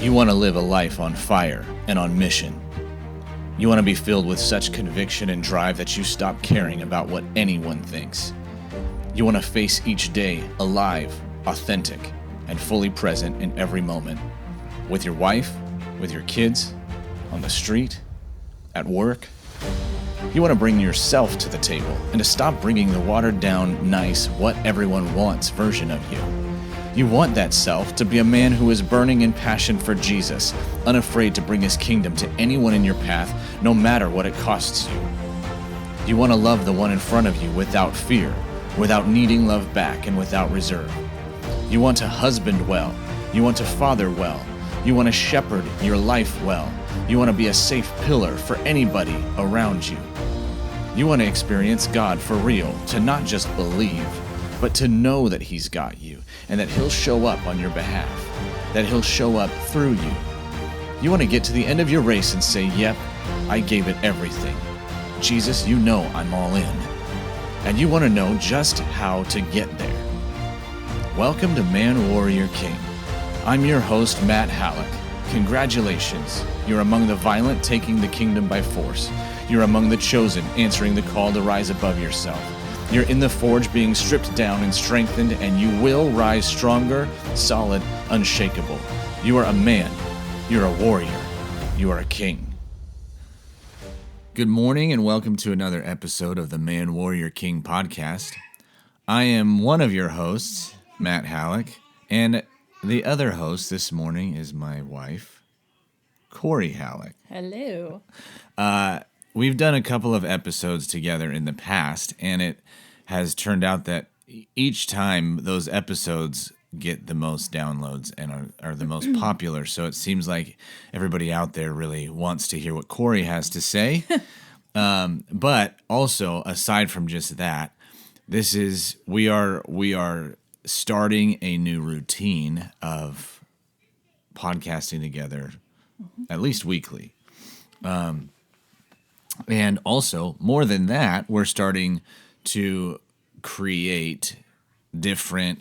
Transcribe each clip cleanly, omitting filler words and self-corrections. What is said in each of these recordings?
You want to live a life on fire and on mission. You want to be filled with such conviction and drive that you stop caring about what anyone thinks. You want to face each day alive, authentic, and fully present in every moment. With your wife, with your kids, on the street, at work. You want to bring yourself to the table and to stop bringing the watered down, nice, what everyone wants version of you. You want that self to be a man who is burning in passion for Jesus, unafraid to bring his kingdom to anyone in your path, no matter what it costs you. You want to love the one in front of you without fear, without needing love back, and without reserve. You want to husband well. You want to father well. You want to shepherd your life well. You want to be a safe pillar for anybody around you. You want to experience God for real, to not just believe, but to know that he's got you and that he'll show up on your behalf, that he'll show up through you. You want to get to the end of your race and say, yep, I gave it everything. Jesus, you know I'm all in. And you want to know just how to get there. Welcome to Man Warrior King. I'm your host, Matt Hallock. Congratulations. You're among the violent taking the kingdom by force. You're among the chosen answering the call to rise above yourself. You're in the forge being stripped down and strengthened, and you will rise stronger, solid, unshakable. You are a man. You're a warrior. You are a king. Good morning and welcome to another episode of the Man Warrior King podcast. I am one of your hosts, Matt Hallock, and the other host this morning is my wife, Corrie Hallock. Hello. We've done a couple of episodes together in the past, and it has turned out that each time those episodes get the most downloads and are the most popular. So it seems like everybody out there really wants to hear what Corrie has to say. But also, aside from just that, we are starting a new routine of podcasting together, at least weekly. And also, more than that, we're starting to create different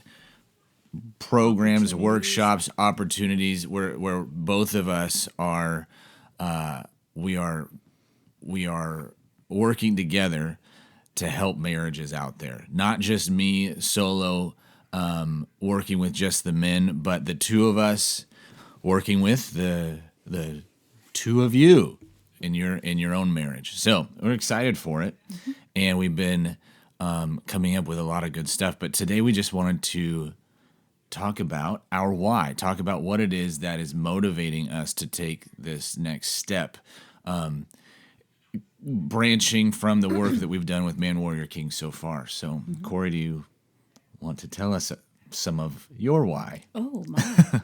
programs, workshops, opportunities where both of us are we are working together to help marriages out there. Not just me solo working with just the men, but the two of us working with the two of you in your own marriage. So we're excited for it, and we've been coming up with a lot of good stuff. But today we just wanted to talk about our why, talk about what it is that is motivating us to take this next step, branching from the work that we've done with Man Warrior King so far. So, Corrie, do you want to tell us some of your why? Oh, my.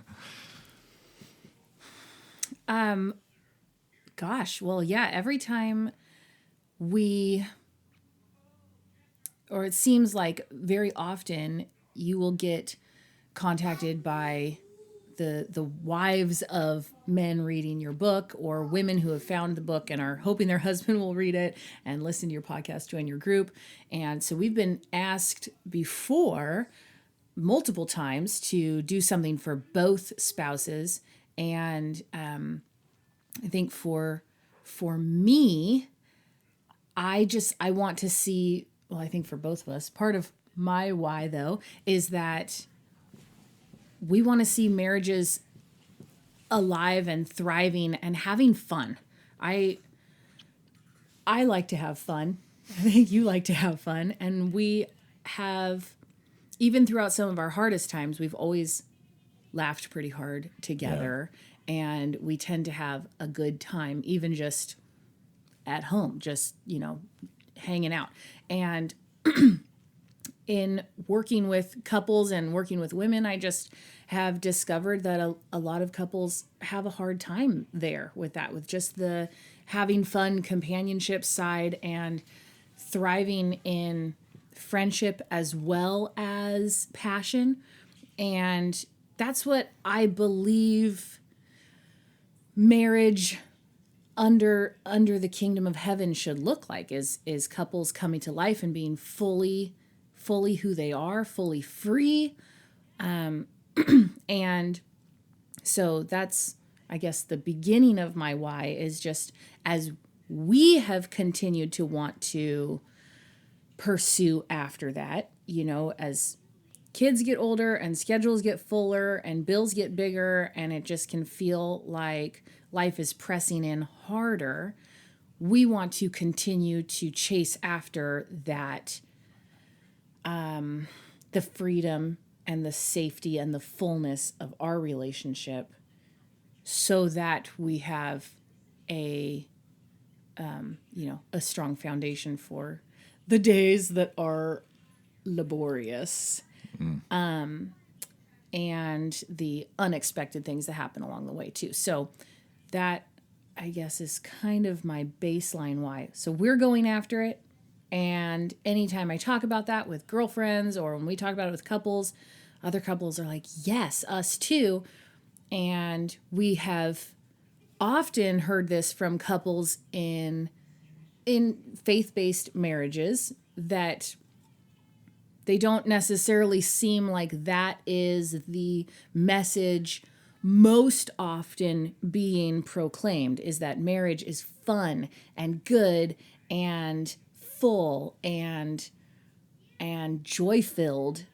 Gosh, well, yeah, every time it seems like very often you will get contacted by the wives of men reading your book, or women who have found the book and are hoping their husband will read it and listen to your podcast, join your group. And so we've been asked before multiple times to do something for both spouses. And I think for me, I want to see, well, I think for both of us, part of my why, though, is that we want to see marriages alive and thriving and having fun. I like to have fun. I think you like to have fun. And we have, even throughout some of our hardest times, we've always laughed pretty hard together. Yeah. And we tend to have a good time, even just at home, just, hanging out. And in working with couples and working with women, I just have discovered that a lot of couples have a hard time there with that, with just the having fun companionship side and thriving in friendship as well as passion. And that's what I believe marriage under the kingdom of heaven should look like, is couples coming to life and being fully who they are, fully free. And so that's I guess the beginning of my why is just as we have continued to want to pursue after that, as kids get older and schedules get fuller and bills get bigger and it just can feel like life is pressing in harder. We want to continue to chase after that, the freedom and the safety and the fullness of our relationship so that we have a strong foundation for the days that are laborious, and the unexpected things that happen along the way too. So that, I guess, is kind of my baseline why. So we're going after it. And anytime I talk about that with girlfriends or when we talk about it with couples, other couples are like, yes, us too. And we have often heard this from couples in faith-based marriages that they don't necessarily seem like that is the message most often being proclaimed, is that marriage is fun and good and full and joy-filled.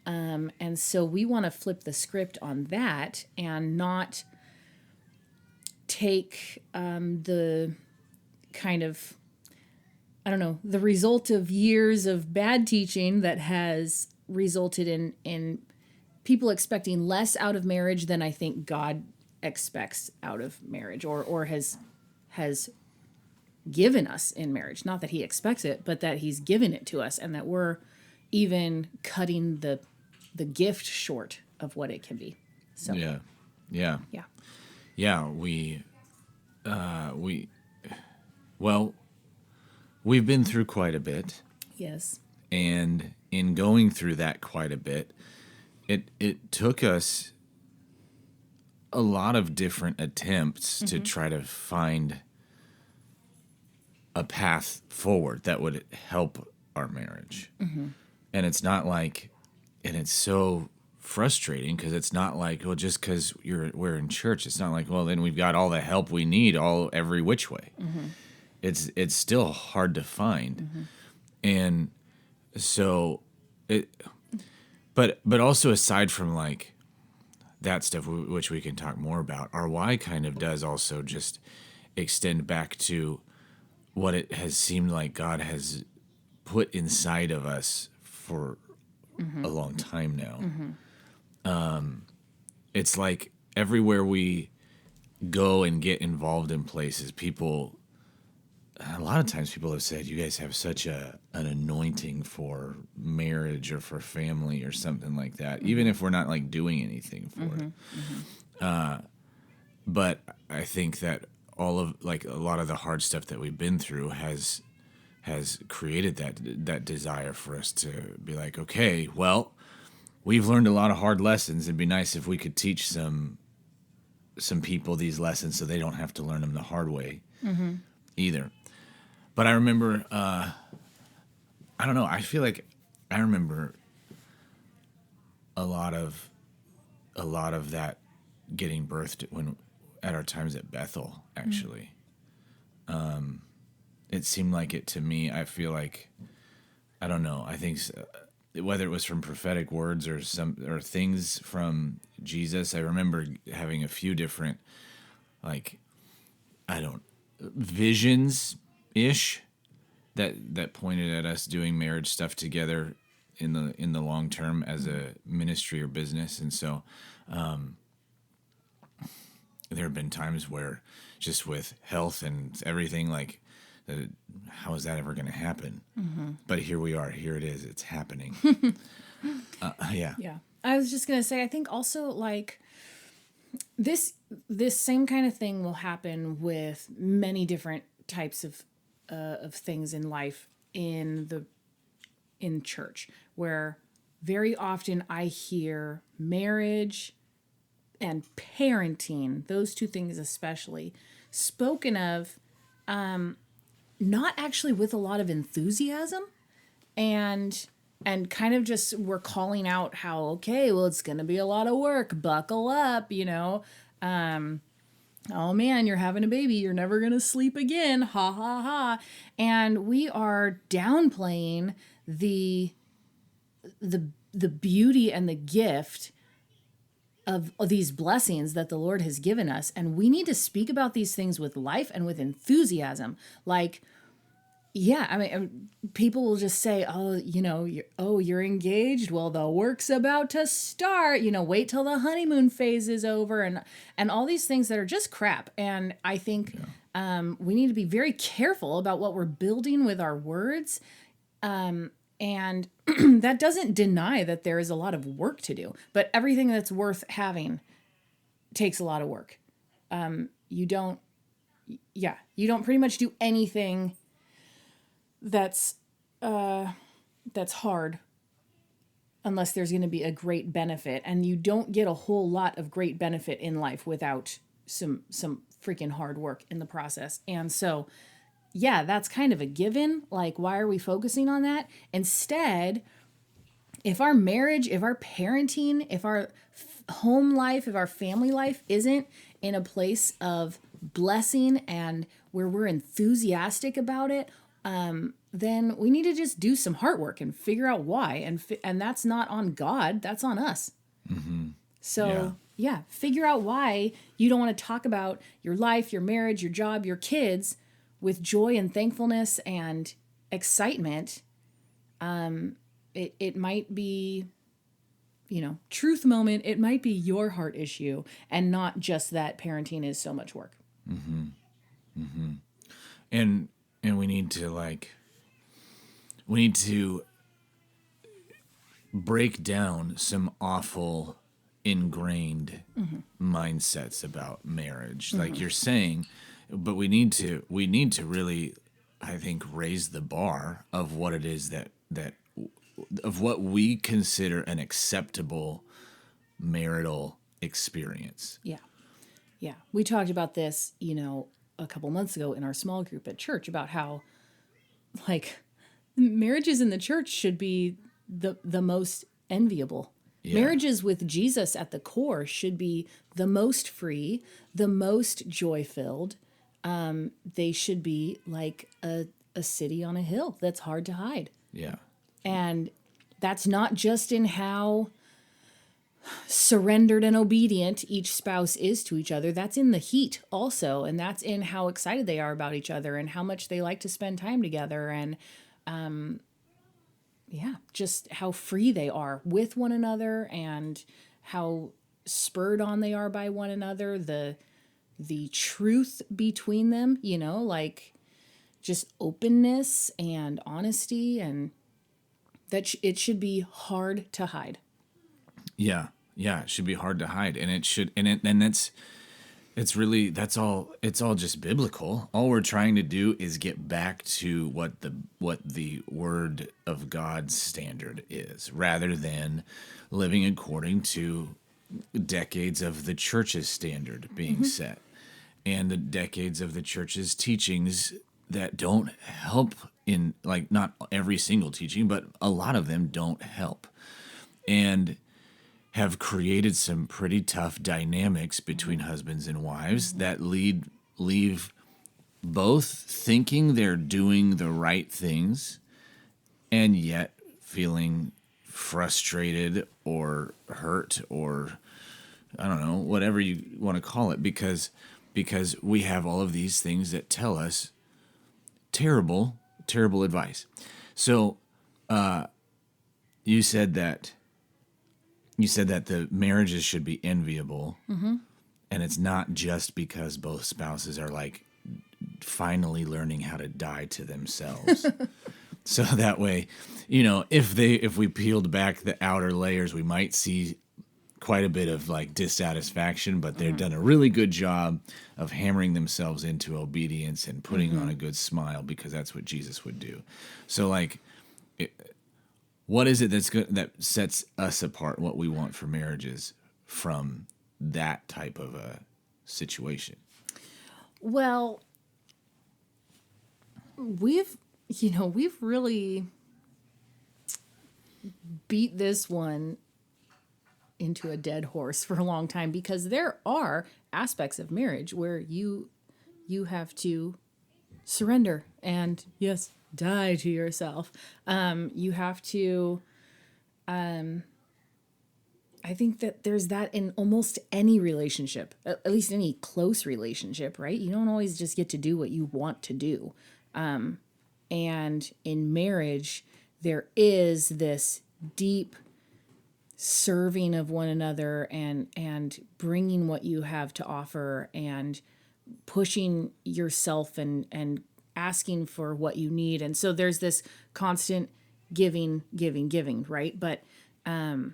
And so we want to flip the script on that and not take the kind of, I don't know, the result of years of bad teaching that has resulted in people expecting less out of marriage than I think God expects out of marriage or has given us in marriage. Not that he expects it, but that he's given it to us and that we're even cutting the gift short of what it can be. So Yeah. We've been through quite a bit. Yes. And in going through that quite a bit, it took us a lot of different attempts to try to find a path forward that would help our marriage. And it's not like, and it's so frustrating because it's not like, well, just because we're in church, it's not like, well, then we've got all the help we need every which way. It's still hard to find. And so but also aside from like that stuff, which we can talk more about, our why kind of does also just extend back to what it has seemed like God has put inside of us for a long time now. It's like everywhere we go and get involved in places, a lot of times people have said, you guys have such an anointing for marriage or for family or something like that, even if we're not like doing anything for it. But I think that all of like a lot of the hard stuff that we've been through has created that desire for us to be like, okay, well, we've learned a lot of hard lessons. It'd be nice if we could teach some people these lessons so they don't have to learn them the hard way either. But I remember, I don't know, I feel like I remember a lot of that getting birthed at our times at Bethel, actually. It seemed like it to me. I feel like, I don't know, I think whether it was from prophetic words or things from Jesus, I remember having a few different, like, visions-ish that pointed at us doing marriage stuff together in the long term as a ministry or business. And so there have been times where just with health and everything, like, how is that ever going to happen? But here we are. Here it is. It's happening. Yeah. I was just going to say, I think also like this same kind of thing will happen with many different types of things in life in church, where very often I hear marriage and parenting, those two things especially, spoken of not actually with a lot of enthusiasm and kind of just we're calling out how, okay, well, it's going to be a lot of work, buckle up, oh man, you're having a baby, you're never going to sleep again, ha ha ha. And we are downplaying the beauty and the gift of these blessings that the Lord has given us. And we need to speak about these things with life and with enthusiasm. Like, yeah, I mean, people will just say, "Oh, you're engaged. Well, the work's about to start. Wait till the honeymoon phase is over," and all these things that are just crap. And I think we need to be very careful about what we're building with our words. And that doesn't deny that there is a lot of work to do, but everything that's worth having takes a lot of work. You don't pretty much do anything that's hard unless there's going to be a great benefit, and you don't get a whole lot of great benefit in life without some freaking hard work in the process. And so, yeah, that's kind of a given. Like, why are we focusing on that? Instead, if our marriage, if our parenting, if our home life, if our family life isn't in a place of blessing and where we're enthusiastic about it, then we need to just do some heart work and figure out why. And that's not on God, that's on us. Mm-hmm. So, yeah, figure out why you don't want to talk about your life, your marriage, your job, your kids with joy and thankfulness and excitement. It might be, truth moment. It might be your heart issue and not just that parenting is so much work. Mm-hmm. Mm-hmm. And we need to break down some awful ingrained mindsets about marriage, like you're saying, but we need to really, I think, raise the bar of what it is that of what we consider an acceptable marital experience. Yeah. Yeah. We talked about this, a couple months ago in our small group at church about how, like, marriages in the church should be the most enviable. Yeah. Marriages with Jesus at the core should be the most free, the most joy-filled. They should be like a city on a hill that's hard to hide. Yeah. And that's not just in how surrendered and obedient each spouse is to each other. That's in the heat also. And that's in how excited they are about each other and how much they like to spend time together. And just how free they are with one another and how spurred on they are by one another. The truth between them, like just openness and honesty, and that it should be hard to hide. Yeah, it should be hard to hide, and it should, and it's all just biblical. All we're trying to do is get back to what the Word of God's standard is, rather than living according to decades of the church's standard being set, and the decades of the church's teachings that don't help in, like, not every single teaching, but a lot of them don't help, and have created some pretty tough dynamics between husbands and wives that leave both thinking they're doing the right things and yet feeling frustrated or hurt, or I don't know, whatever you want to call it, because we have all of these things that tell us terrible advice. So you said that the marriages should be enviable, and it's not just because both spouses are like finally learning how to die to themselves. So that way, if we peeled back the outer layers, we might see quite a bit of like dissatisfaction, but they've done a really good job of hammering themselves into obedience and putting on a good smile, because that's what Jesus would do. So like, what is it that's good, that sets us apart, what we want for marriages from that type of a situation? Well, we've really beat this one into a dead horse for a long time, because there are aspects of marriage where you have to surrender and, yes, die to yourself. You have to, I think that there's that in almost any relationship, at least any close relationship, right? You don't always just get to do what you want to do. And in marriage, there is this deep serving of one another and bringing what you have to offer and pushing yourself and asking for what you need. And so there's this constant giving, right? But I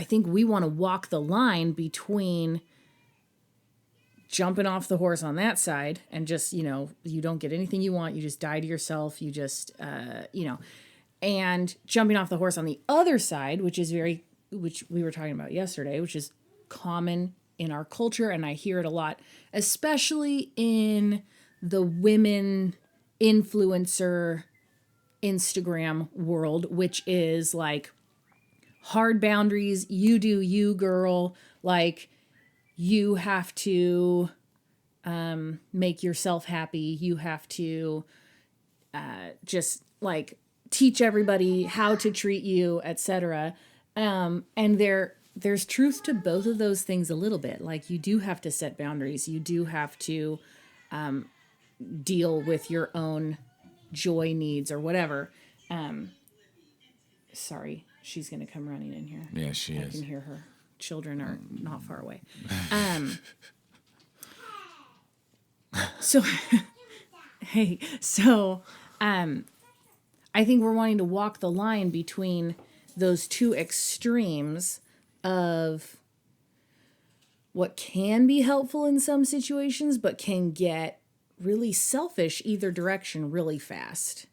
think we want to walk the line between jumping off the horse on that side and just, you don't get anything you want. You just die to yourself. You just, and jumping off the horse on the other side, which we were talking about yesterday, which is common in our culture. And I hear it a lot, especially in the women influencer Instagram world, which is like hard boundaries. You do you, girl. Like, you have to make yourself happy. You have to just like teach everybody how to treat you, etc. And there's truth to both of those things a little bit. Like, you do have to set boundaries. You do have to deal with your own joy needs or whatever. Sorry, she's going to come running in here. Yeah, she is. I can hear her. Children are not far away. So, hey, so I think we're wanting to walk the line between those two extremes of what can be helpful in some situations, but can get really selfish either direction really fast.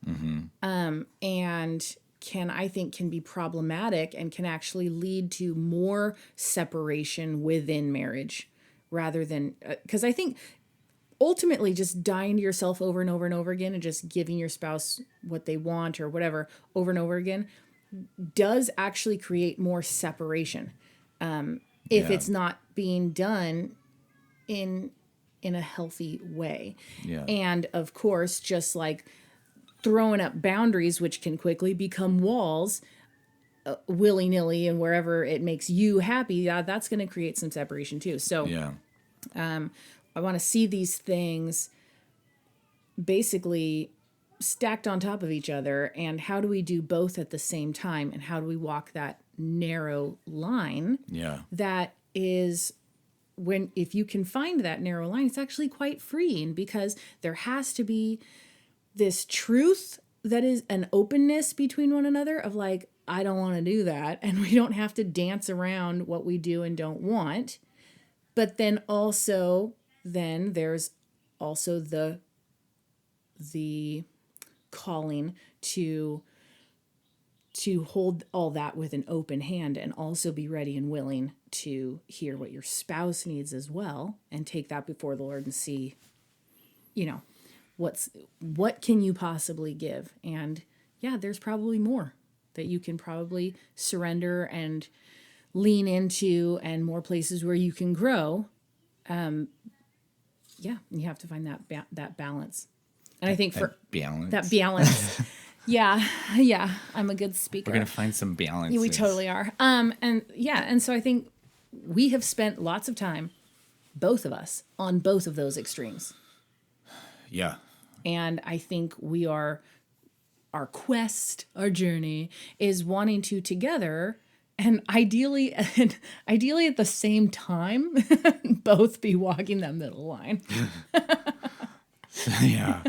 And can be problematic and can actually lead to more separation within marriage rather than, because I think ultimately just dying to yourself over and over and over again and just giving your spouse what they want or whatever over and over again does actually create more separation. If it's not being done in a healthy way. Yeah. And of course, just like throwing up boundaries, which can quickly become walls, willy-nilly, and wherever it makes you happy, that's going to create some separation too. So I want to see these things basically stacked on top of each other, and how do we do both at the same time, and how do we walk that narrow line that is, if you can find that narrow line, it's actually quite freeing, because there has to be this truth that is an openness between one another of like, I don't want to do that. And we don't have to dance around what we do and don't want. But then there's also the calling to hold all that with an open hand and also be ready and willing to hear what your spouse needs as well, and take that before the Lord and see, what can you possibly give? And there's probably more that you can probably surrender and lean into, and more places where you can grow. You have to find that balance. And I think for that balance, I'm a good speaker. We're gonna find some balance. We totally are. And so I think we have spent lots of time, both of us, on both of those extremes. Yeah. And I think our journey is wanting to together, and ideally at the same time, both be walking that middle line. Yeah.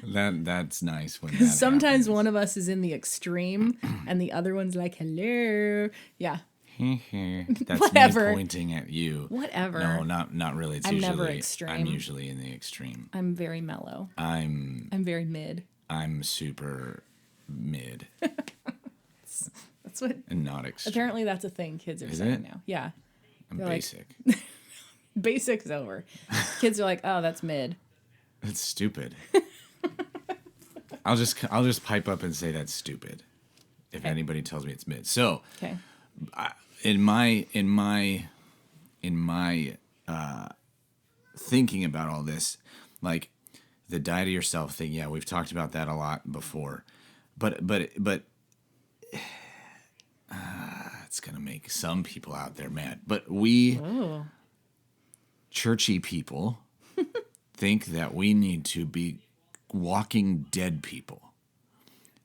That's nice when that sometimes happens. One of us is in the extreme and the other one's like, hello. Yeah. That's Whatever. me pointing at you. Whatever. No, not really. I'm never extreme. I'm usually in the extreme. I'm very mellow. I'm very mid. I'm super mid. That's what. And not extreme. Apparently, that's a thing kids are saying now. Yeah. I'm They're basic. Like, basic's over. Kids are like, oh, that's mid. That's stupid. I'll just pipe up and say that's stupid if anybody tells me it's mid. So, in my thinking about all this, like the die to yourself thing, yeah, we've talked about that a lot before, but it's gonna make some people out there mad. But we churchy people think that we need to be walking dead people.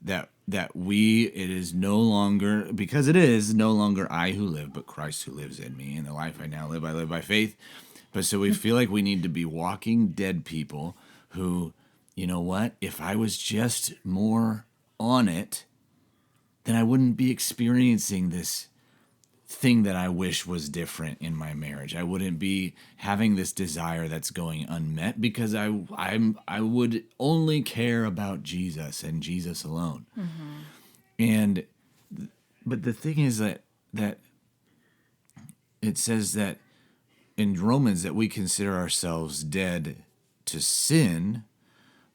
That it is no longer, because it is no longer I who live, but Christ who lives in me. And the life I now live, I live by faith. But so we feel like we need to be walking dead people who, you know what, if I was just more on it, then I wouldn't be experiencing this thing that I wish was different in my marriage. I wouldn't be having this desire that's going unmet because I would only care about Jesus and Jesus alone. And but the thing is that it says that in Romans that we consider ourselves dead to sin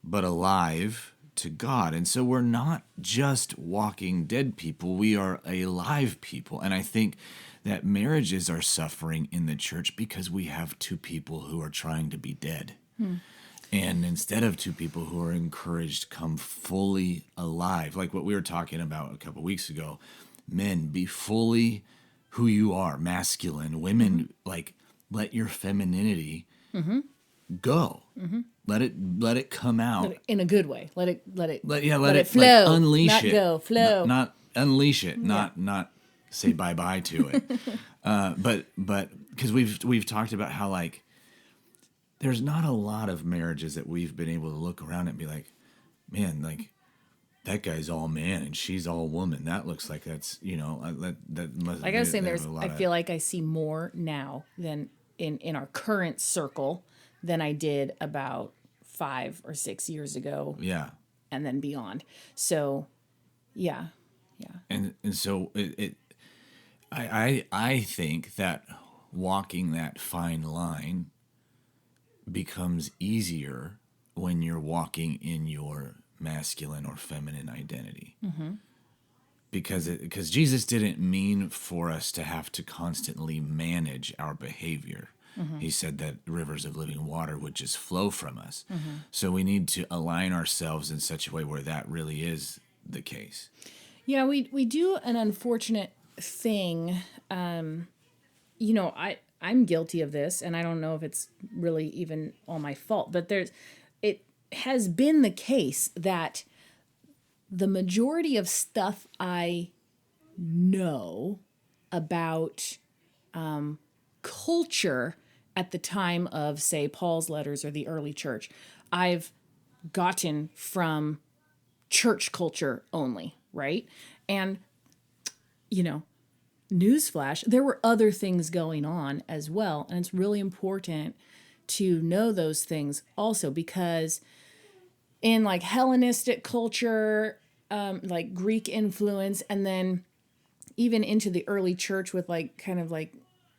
but alive to God. And so we're not just walking dead people, we are alive people. And I think that marriages are suffering in the church because we have two people who are trying to be dead. And instead of two people who are encouraged to come fully alive, like what we were talking about a couple weeks ago, men, be fully who you are, masculine. Women, like, let your femininity go. Let it come out in a good way. Let it let it flow. Like, unleash not it. Go flow. Not unleash it. Not say bye bye to it. But because we've talked about how, like, there's not a lot of marriages that we've been able to look around and be like, man, like, that guy's all man and she's all woman. That looks like that's, that must, Like I was saying, I feel like like I see more now than in our current circle than I did about 5 or 6 years ago. Yeah. And then beyond. So, yeah. And so I think that walking that fine line becomes easier when you're walking in your masculine or feminine identity. Because Jesus didn't mean for us to have to constantly manage our behavior. He said that rivers of living water would just flow from us. So we need to align ourselves in such a way where that really is the case. Yeah, we do an unfortunate thing. I'm guilty of this, and I don't know if it's really even all my fault, but it has been the case that the majority of stuff I know about culture at the time of, say, Paul's letters or the early church, I've gotten from church culture only, right? And, newsflash, there were other things going on as well. And it's really important to know those things also, because in like Hellenistic culture, like Greek influence, and then even into the early church with like kind of like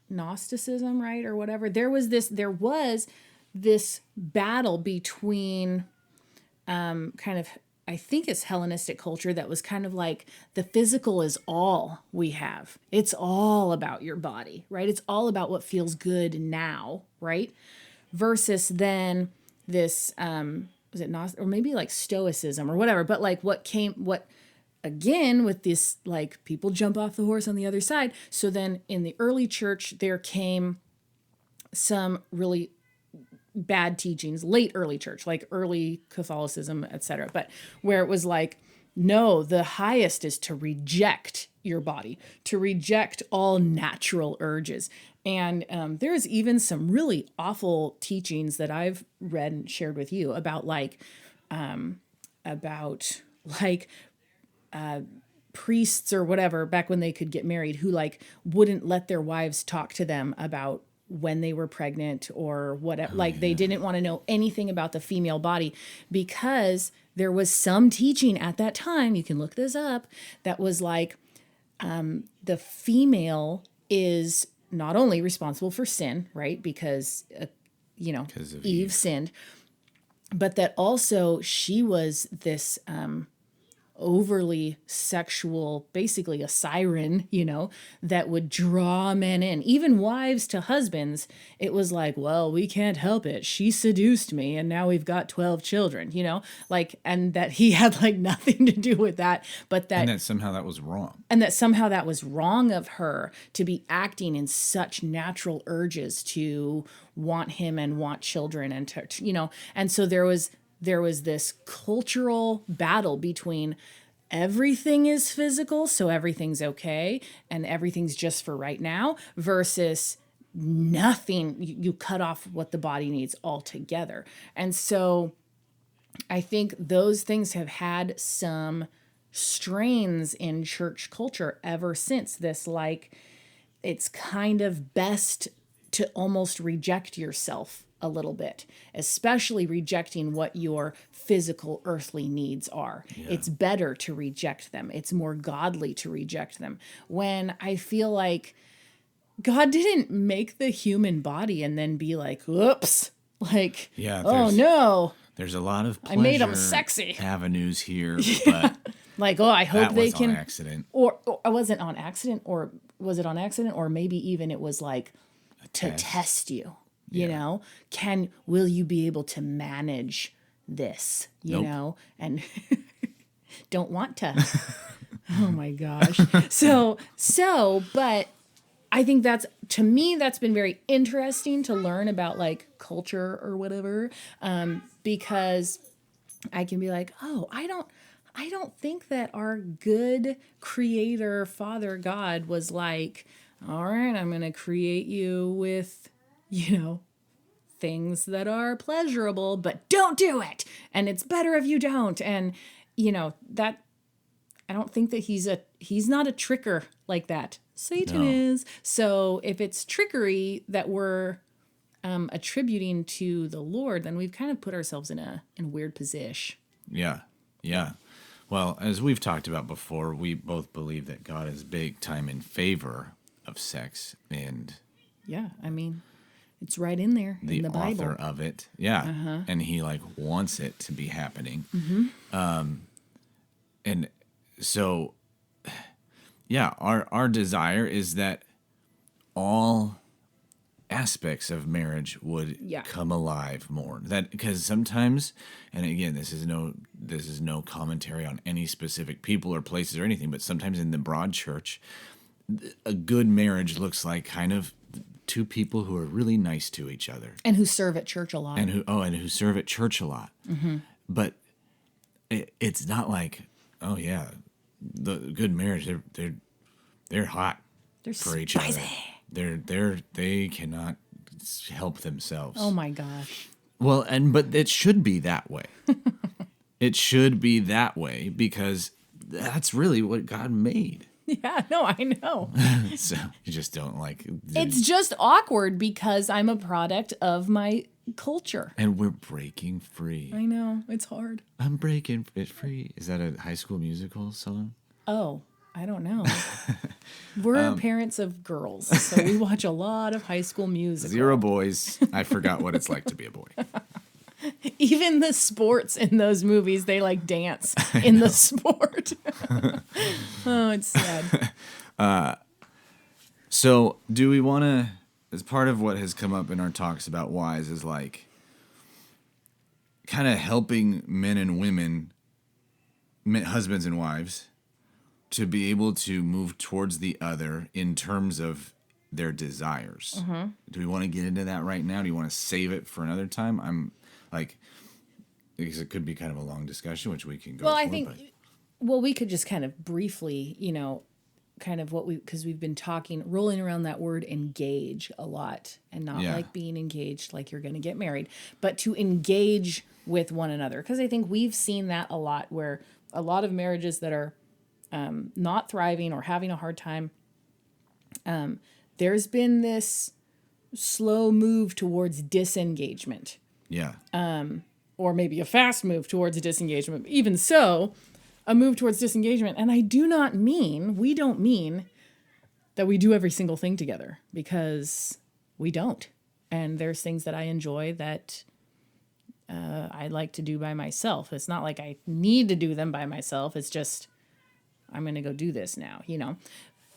Gnosticism, right? Or whatever. There was this battle between kind of, I think it's Hellenistic culture that was kind of like the physical is all we have. It's all about your body, right? It's all about what feels good now, right? Versus then this, was it Gnostic, or maybe like Stoicism or whatever, but like again, with this, like, people jump off the horse on the other side. So then in the early church, there came some really bad teachings, late early church, like early Catholicism, etc. But where it was like, no, the highest is to reject your body, to reject all natural urges. And there's even some really awful teachings that I've read and shared with you about priests or whatever back when they could get married who like wouldn't let their wives talk to them about when they were pregnant or whatever. They didn't want to know anything about the female body because there was some teaching at that time, you can look this up, that was like the female is not only responsible for sin, right? Because, Eve sinned, but that also she was this overly sexual, basically a siren, that would draw men in. Even wives to husbands, it was like, well, we can't help it. She seduced me and now we've got 12 children, and that he had like nothing to do with that, but that. And that somehow that was wrong. And that somehow that was wrong of her to be acting in such natural urges to want him and want children and and so there was this cultural battle between everything is physical, so everything's okay, and everything's just for right now, versus nothing. You cut off what the body needs altogether. And so I think those things have had some strains in church culture ever since this, like, it's kind of best to almost reject yourself a little bit, especially rejecting what your physical earthly needs are. Yeah. It's better to reject them. It's more godly to reject them. When I feel like God didn't make the human body and then be like, oops, like, oh no. There's a lot of pleasure I made them sexy avenues here, but like, I hope they can. On accident. Or was it on accident? Or was it on accident? Or maybe even it was like to test you. Will you be able to manage this? And don't want to. Oh my gosh. But I think to me, that's been very interesting to learn about like culture or whatever. Because I can be like, oh, I don't think that our good creator, Father God, was like, all right, I'm going to create you with, things that are pleasurable, but don't do it. And it's better if you don't. And, that I don't think that he's not a tricker like that. Satan is. So if it's trickery that we're attributing to the Lord, then we've kind of put ourselves in a weird position. Yeah. Yeah. Well, as we've talked about before, we both believe that God is big time in favor of sex, and yeah, I mean, it's right in there in the Bible. The author of it, yeah, and he like wants it to be happening, and so yeah, our desire is that all aspects of marriage would come alive more. That because sometimes, and again, this is no commentary on any specific people or places or anything, but sometimes in the broad church, a good marriage looks like kind of two people who are really nice to each other and who serve at church a lot, and who serve at church a lot. But it's not like, oh yeah, the good marriage, they're hot for each other. They cannot help themselves. Oh my gosh. Well, but it should be that way. It should be that way because that's really what God made. Yeah, no, I know. So you just don't like. It's just awkward because I'm a product of my culture. And we're breaking free. I know, it's hard. I'm breaking it free. Is that a High School Musical song? Oh, I don't know. We're parents of girls, so we watch a lot of High School Musical. 0 boys. I forgot what it's like to be a boy. Even the sports in those movies, they like dance in the sport. Oh, it's sad. So do we want to, as part of what has come up in our talks about wives, is like kind of helping men and women, husbands and wives, to be able to move towards the other in terms of their desires. Do we want to get into that right now? Do you want to save it for another time? I'm like, because it could be kind of a long discussion, which we can go. Well, I think, we could just kind of briefly, kind of because we've been rolling around that word engage a lot, and not like being engaged like you're going to get married, but to engage with one another. Because I think we've seen that a lot, where a lot of marriages that are not thriving or having a hard time, there's been this slow move towards disengagement. Yeah. Or maybe a fast move towards disengagement. Even so, a move towards disengagement. And we don't mean that we do every single thing together, because we don't. And there's things that I enjoy that I like to do by myself. It's not like I need to do them by myself. It's just, I'm going to go do this now,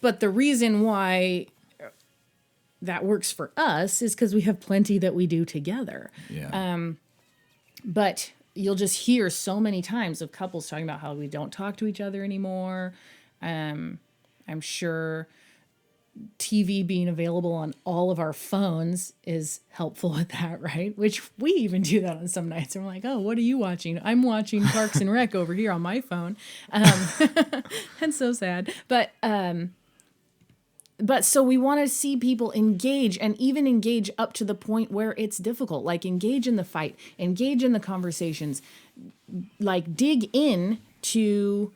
But the reason why that works for us is because we have plenty that we do together. Yeah. But you'll just hear so many times of couples talking about how we don't talk to each other anymore. I'm sure TV being available on all of our phones is helpful with that, right? Which we even do that on some nights. I'm like, oh, what are you watching? I'm watching Parks and Rec over here on my phone. And so sad. But so we want to see people engage, and even engage up to the point where it's difficult, like engage in the fight, engage in the conversations, like dig in to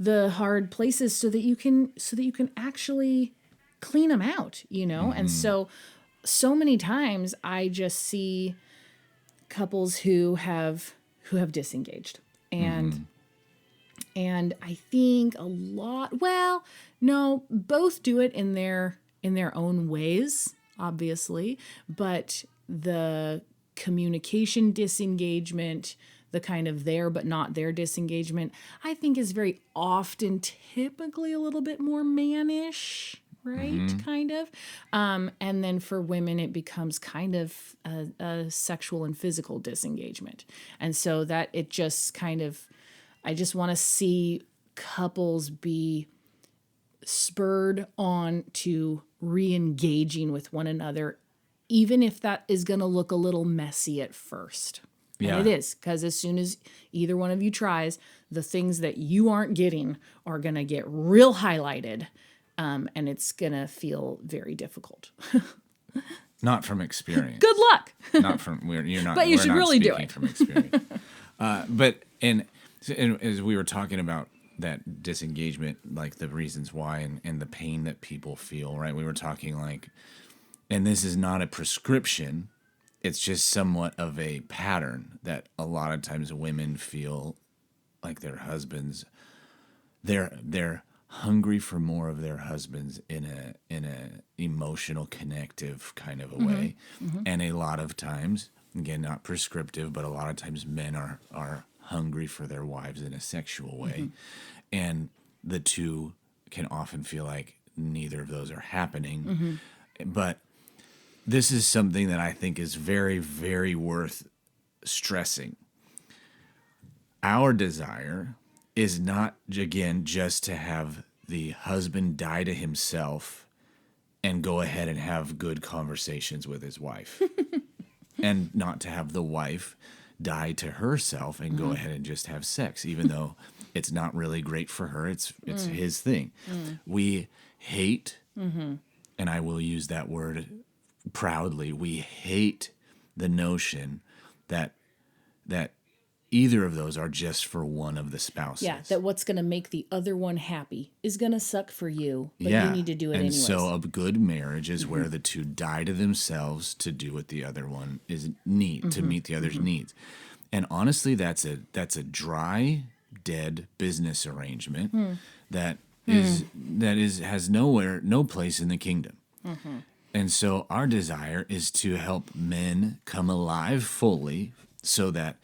the hard places so that you can actually clean them out, And so many times I just see couples who have disengaged, and I think a lot, well, no, both do it in their own ways, obviously, but the communication disengagement, the kind of there but not there disengagement, I think is very often typically a little bit more mannish, right? Kind of. And then for women, it becomes kind of a sexual and physical disengagement. And so that it just kind of, I just want to see couples be spurred on to re-engaging with one another, even if that is going to look a little messy at first. Yeah. And it is, because as soon as either one of you tries, the things that you aren't getting are going to get real highlighted, and it's going to feel very difficult. Not from experience. Good luck. Not from, you're not, but you we're should not really do speaking it. from experience. And as we were talking about that disengagement, like the reasons why and the pain that people feel, right? We were talking like, and this is not a prescription, it's just somewhat of a pattern that a lot of times women feel like their husbands, they're hungry for more of their husbands in a emotional connective kind of a way. And a lot of times, again, not prescriptive, but a lot of times men are hungry for their wives in a sexual way. And the two can often feel like neither of those are happening. But this is something that I think is very, very worth stressing. Our desire is not, again, just to have the husband die to himself and go ahead and have good conversations with his wife. And not to have the wife die to herself and go ahead and just have sex, even though it's not really great for her. It's his thing. We hate, and I will use that word proudly, we hate the notion that either of those are just for one of the spouses. Yeah, that what's going to make the other one happy is going to suck for you, but you need to do it anyways. And so a good marriage is where the two die to themselves to do what the other one is to meet the other's needs. And honestly, that's a dry, dead business arrangement that has no place in the kingdom. And so our desire is to help men come alive fully so that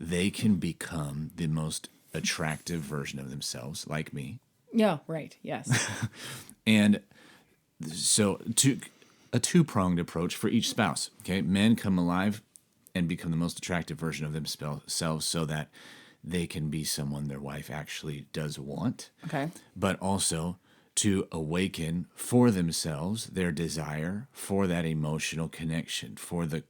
they can become the most attractive version of themselves, like me. Yeah, right. Yes. And so a two-pronged approach for each spouse. Okay, men come alive and become the most attractive version of themselves so that they can be someone their wife actually does want. Okay. But also to awaken for themselves their desire for that emotional connection, for the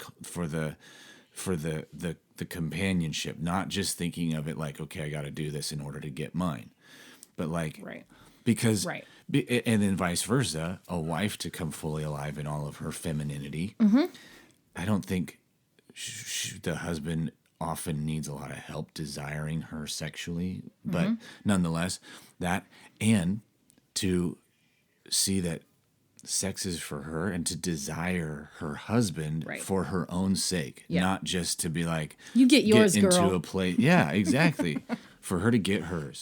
companionship, not just thinking of it like, okay, I got to do this in order to get mine, but like, because, and then vice versa, a wife to come fully alive in all of her femininity. I don't think the husband often needs a lot of help desiring her sexually, but nonetheless, that, and to see that sex is for her and to desire her husband for her own sake, not just to be like, you get yours, into girl. a place. Yeah, exactly. For her to get hers,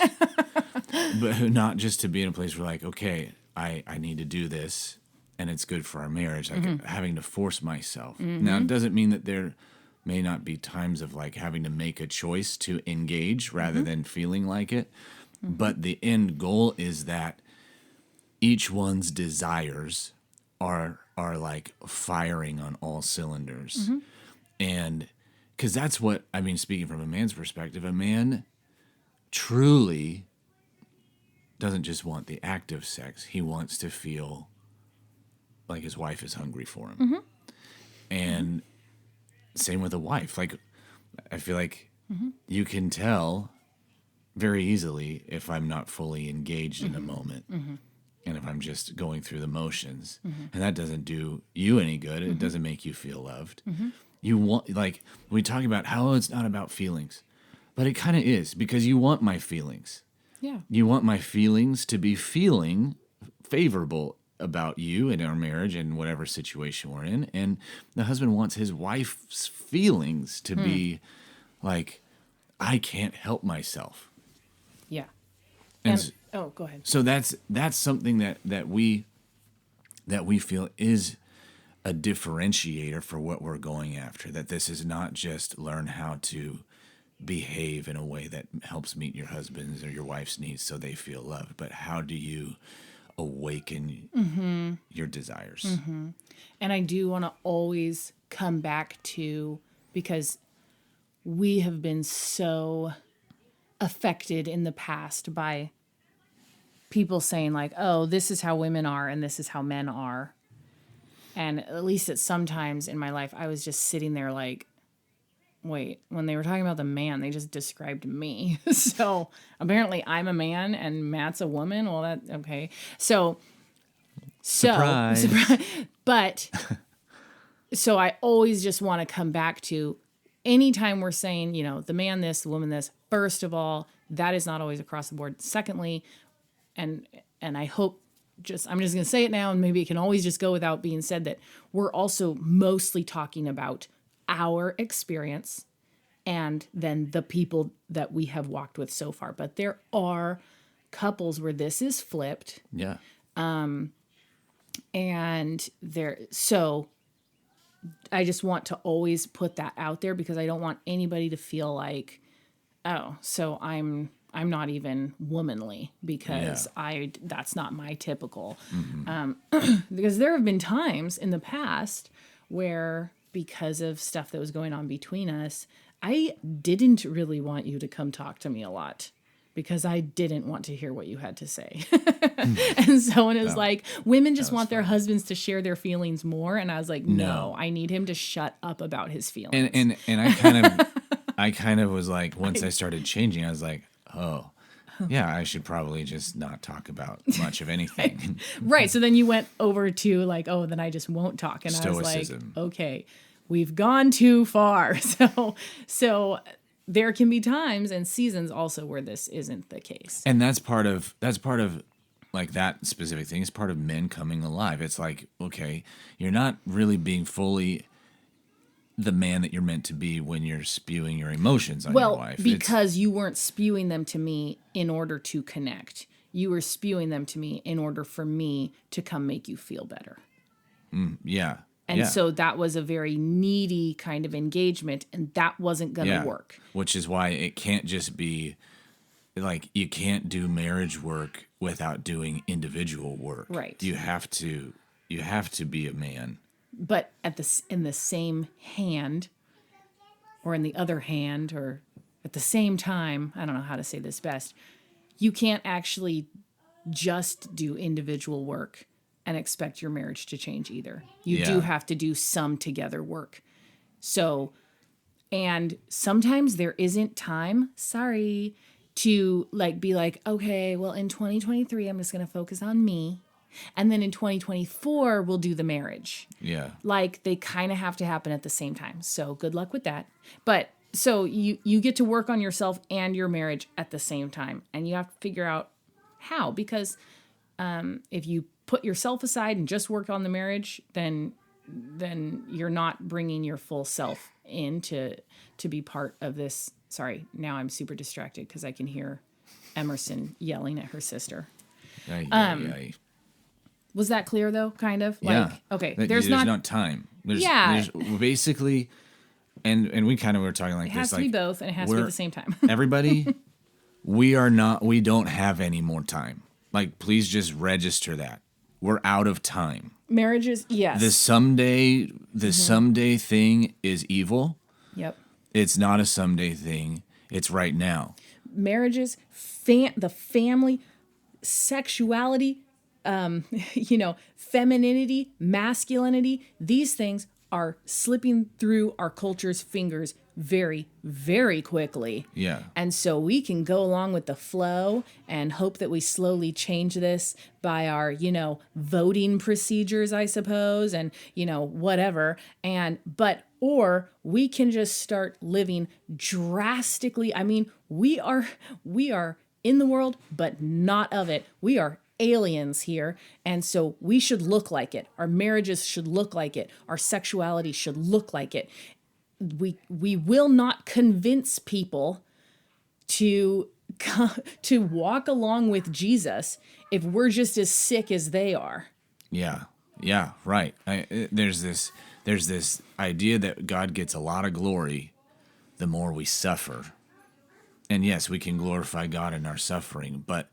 but not just to be in a place where like, okay, I need to do this and it's good for our marriage. Like having to force myself. Now, it doesn't mean that they're may not be times of like having to make a choice to engage rather than feeling like it. But the end goal is that each one's desires are like firing on all cylinders. And because that's what, I mean, speaking from a man's perspective, a man truly doesn't just want the act of sex. He wants to feel like his wife is hungry for him. And same with a wife. Like, I feel like you can tell very easily if I'm not fully engaged in a moment. And if I'm just going through the motions. And that doesn't do you any good. It doesn't make you feel loved. You want, like, we talk about how it's not about feelings, but it kind of is, because you want my feelings. Yeah. You want my feelings to be feeling favorable about you and our marriage and whatever situation we're in. And the husband wants his wife's feelings to be like, I can't help myself. Yeah. And oh, go ahead. so that's something that we feel is a differentiator for what we're going after. That this is not just learn how to behave in a way that helps meet your husband's or your wife's needs so they feel loved, but how do you awaken your desires? And I do want to always come back to, because we have been so affected in the past by people saying like, oh, this is how women are and this is how men are. And at least at sometimes in my life, I was just sitting there like, wait, when they were talking about the man, they just described me. So apparently I'm a man and Matt's a woman. Well, that, okay. So Surprise. But so I always just want to come back to, anytime we're saying, you know, the man this, the woman this, first of all, that is not always across the board. Secondly, and I hope, I'm just going to say it now, and maybe it can always just go without being said, that we're also mostly talking about our experience and then the people that we have walked with so far. But there are couples where this is flipped. Yeah. And so I just want to always put that out there, because I don't want anybody to feel like, oh, so I'm not even womanly because that's not my typical. Because there have been times in the past where, because of stuff that was going on between us, I didn't really want you to come talk to me a lot, because I didn't want to hear what you had to say. And so when it was like, women just want their husbands to share their feelings more. And I was like, no, I need him to shut up about his feelings. And I kind of was like, once I started changing, I was like, oh, yeah, I should probably just not talk about much of anything. Right. So then you went over to like, oh, then I just won't talk. And I was like, okay, we've gone too far. So there can be times and seasons also where this isn't the case. And that's part of like that specific thing is part of men coming alive. It's like, okay, you're not really being fully the man that you're meant to be when you're spewing your emotions on your wife. Because you weren't spewing them to me in order to connect. You were spewing them to me in order for me to come make you feel better. Yeah. And so that was a very needy kind of engagement, and that wasn't going to work. Which is why it can't just be like, you can't do marriage work without doing individual work. Right. You have to be a man. But in the same hand, or in the other hand, or at the same time, I don't know how to say this best, you can't actually just do individual work and expect your marriage to change either. You do have to do some together work. So, and sometimes there isn't time, to like be like, okay, well, in 2023, I'm just going to focus on me. And then in 2024, we'll do the marriage. Yeah. Like, they kind of have to happen at the same time. So good luck with that. But so you get to work on yourself and your marriage at the same time. And you have to figure out how. Because if you put yourself aside and just work on the marriage, then you're not bringing your full self in to be part of this. Sorry, now I'm super distracted because I can hear Emerson yelling at her sister. Was that clear though? Kind of? Yeah. Okay. There's not time. There's basically, and we kind of were talking like It has this, to be like both, and it has to be at we're the same time. everybody. We don't have any more time. Like, please just register that we're out of time. Marriages, yes. The someday thing is evil. Yep. It's not a someday thing. It's right now. Marriages, the family, sexuality, femininity, masculinity, these things are slipping through our culture's fingers very, very quickly. Yeah. And so we can go along with the flow and hope that we slowly change this by our, voting procedures, I suppose, and, whatever. Or we can just start living drastically. I mean, we are in the world, but not of it. We are aliens here, and so we should look like it. Our marriages should look like it. Our sexuality should look like it. We will not convince people to walk along with Jesus if we're just as sick as they are. Yeah. Yeah. Right. There's this idea that God gets a lot of glory the more we suffer. And yes, we can glorify God in our suffering, but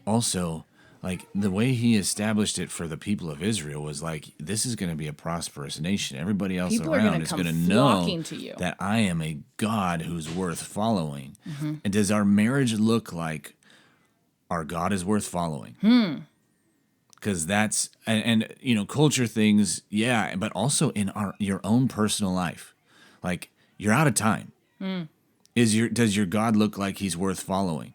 also, like, the way he established it for the people of Israel was like, this is going to be a prosperous nation. Everybody else People are around gonna is come going to know flocking to you. that I am a God who's worth following. And does our marriage look like our God is worth following? Because that's, and culture things, yeah, but also in your own personal life. Like, you're out of time. Does your God look like he's worth following?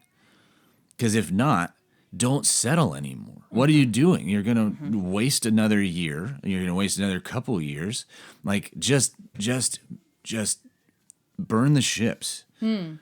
Because if not, don't settle anymore. What are you doing? You're going to waste another year. You're going to waste another couple of years. Like, just burn the ships. And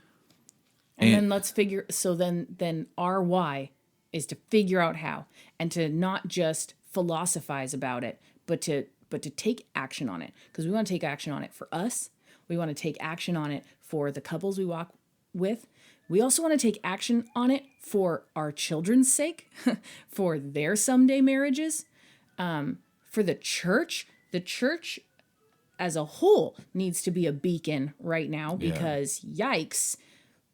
then let's figure. So then our why is to figure out how, and to not just philosophize about it, but to take action on it. Because we want to take action on it for us. We want to take action on it for the couples we walk with. We also want to take action on it for our children's sake, for their someday marriages, for the church. The church as a whole needs to be a beacon right now because, yikes,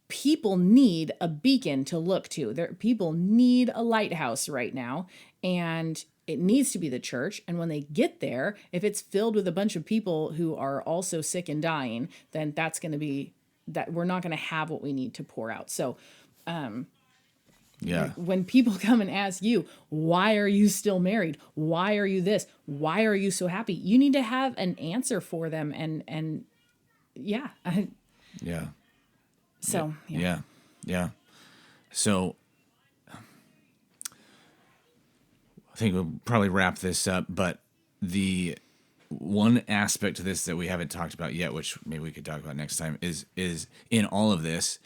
people need a beacon to look to. People need a lighthouse right now, and it needs to be the church. And when they get there, if it's filled with a bunch of people who are also sick and dying, then that's going to be that we're not going to have what we need to pour out. So, when people come and ask you, why are you still married? Why are you this? Why are you so happy? You need to have an answer for them. So, So I think we'll probably wrap this up, but the one aspect to this that we haven't talked about yet, which maybe we could talk about next time, is in all of this,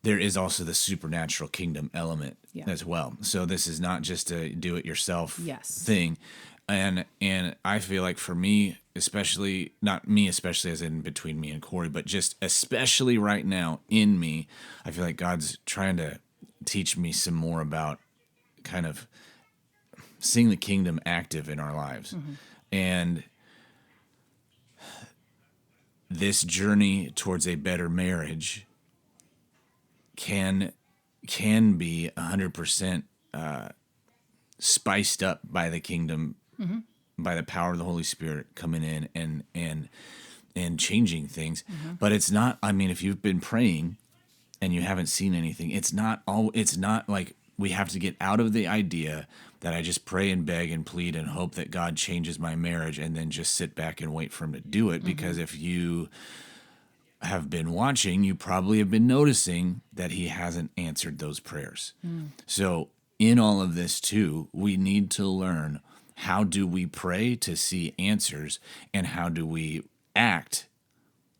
there is also the supernatural kingdom element as well. So this is not just a do-it-yourself thing. And I feel like for me, especially, not me especially as in between me and Corrie, but just especially right now in me, I feel like God's trying to teach me some more about kind of seeing the kingdom active in our lives. And this journey towards a better marriage can be 100% spiced up by the kingdom, by the power of the Holy Spirit coming in and changing things. But it's not, I mean, if you've been praying and you haven't seen anything, it's not like we have to get out of the idea that I just pray and beg and plead and hope that God changes my marriage and then just sit back and wait for him to do it. Because if you have been watching, you probably have been noticing that he hasn't answered those prayers. So in all of this too, we need to learn, how do we pray to see answers, and how do we act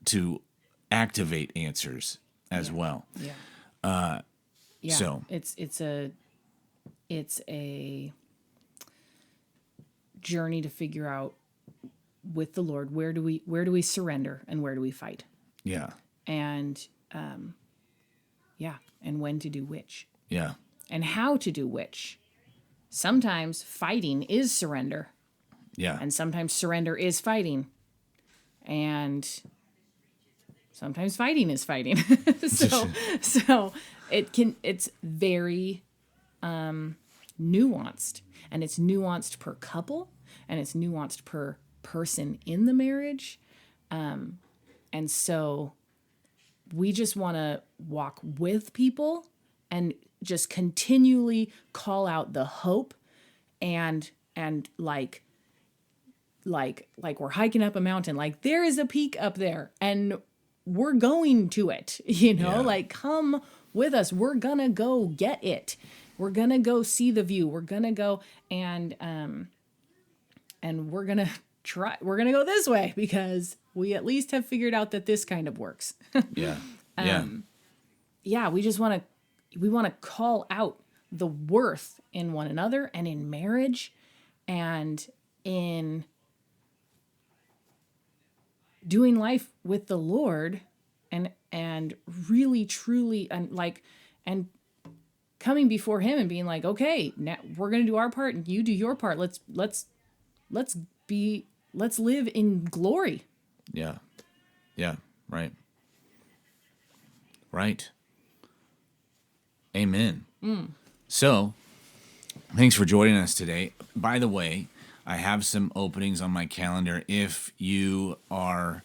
to activate answers as well? So it's a journey to figure out with the Lord, where do we surrender and where do we fight? And and when to do which. And how to do which. Sometimes fighting is surrender. And sometimes surrender is fighting. And sometimes fighting is fighting. so it's very nuanced, and it's nuanced per couple, and it's nuanced per person in the marriage. And so we just want to walk with people and just continually call out the hope and like we're hiking up a mountain, like there is a peak up there and we're going to it, like come with us. We're gonna go get it. We're gonna go see the view. We're gonna go and we're gonna go this way because we at least have figured out that this kind of works. Yeah. We just want to call out the worth in one another and in marriage and in doing life with the Lord and really truly and coming before him and being like, okay, now we're going to do our part and you do your part. Let's live in glory. Yeah. Yeah. Right. Right. Amen. So, thanks for joining us today. By the way, I have some openings on my calendar if you are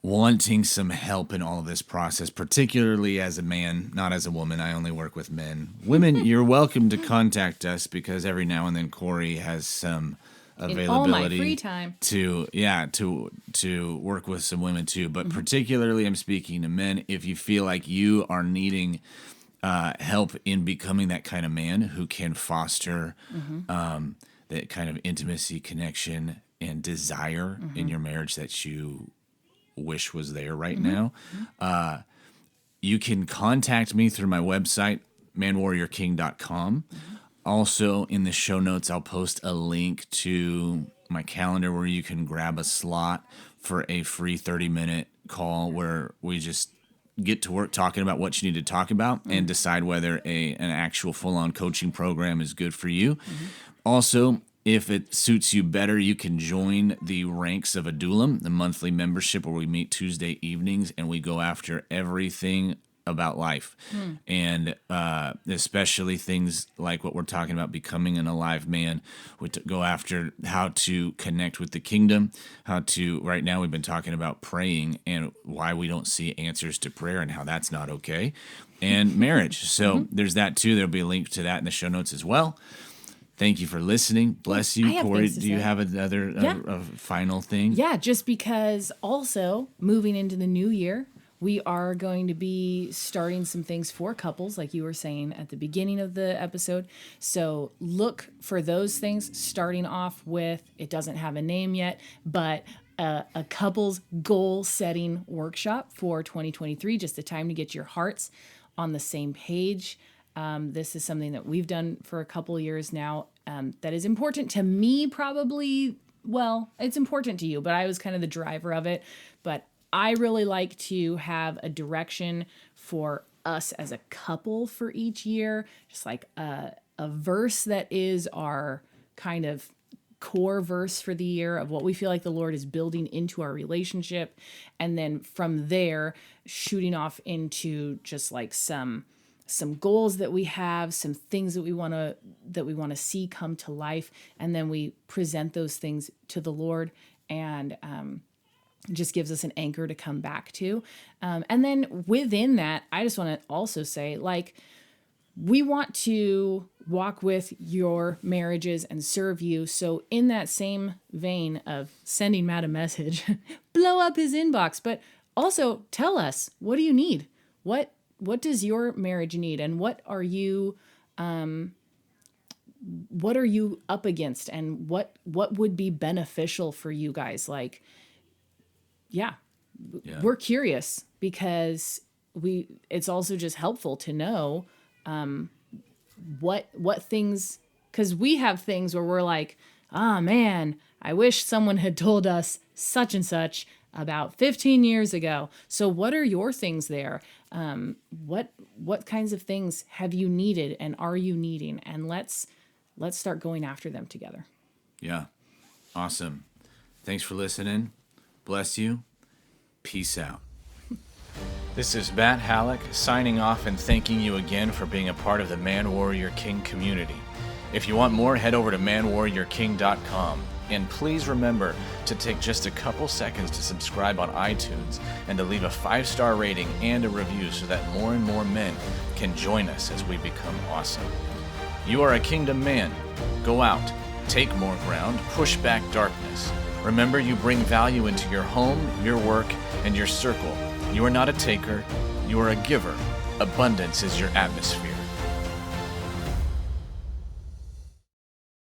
wanting some help in all of this process, particularly as a man, not as a woman. I only work with men. Women, you're welcome to contact us because every now and then Corrie has some availability in all my free time to work with some women too. But particularly I'm speaking to men. If you feel like you are needing help in becoming that kind of man who can foster that kind of intimacy, connection, and desire in your marriage that you wish was there right now, you can contact me through my website, manwarriorking.com. Also, in the show notes, I'll post a link to my calendar where you can grab a slot for a free 30-minute call where we just get to work talking about what you need to talk about and decide whether an actual full-on coaching program is good for you. Also, if it suits you better, you can join the Ranks of Adullam, the monthly membership where we meet Tuesday evenings and we go after everything about life, and especially things like what we're talking about, becoming an alive man. We go after how to connect with the kingdom, right now we've been talking about praying and why we don't see answers to prayer and how that's not okay, and marriage. So there's that too. There'll be a link to that in the show notes as well. Thank you for listening. Bless you, Corrie. Do you have another final thing? Yeah, just because also moving into the new year, we are going to be starting some things for couples, like you were saying at the beginning of the episode. So look for those things, starting off with, it doesn't have a name yet, but a couples goal setting workshop for 2023, just a time to get your hearts on the same page. This is something that we've done for a couple of years now, that is important to me probably. Well, it's important to you, but I was kind of the driver of it. But I really like to have a direction for us as a couple for each year, just like a verse that is our kind of core verse for the year of what we feel like the Lord is building into our relationship. And then from there, shooting off into just like some goals that we have, some things that we want to see come to life. And then we present those things to the Lord, and just gives us an anchor to come back to. And then within that, I just want to also say, like, we want to walk with your marriages and serve you. So in that same vein of sending Matt a message, blow up his inbox, but also tell us, what do you need? What does your marriage need? And what are you up against? And what would be beneficial for you guys? Like, yeah, we're curious because it's also just helpful to know what things, because we have things where we're like, man, I wish someone had told us such and such about 15 years ago. So what are your things there? What kinds of things have you needed and are you needing? And let's start going after them together. Yeah. Awesome. Thanks for listening. Bless you. Peace out. This is Matt Hallock signing off and thanking you again for being a part of the Man Warrior King community. If you want more, head over to manwarriorking.com. And please remember to take just a couple seconds to subscribe on iTunes and to leave a 5-star rating and a review so that more and more men can join us as we become awesome. You are a kingdom man. Go out, take more ground, push back darkness. Remember, you bring value into your home, your work, and your circle. You are not a taker, you are a giver. Abundance is your atmosphere.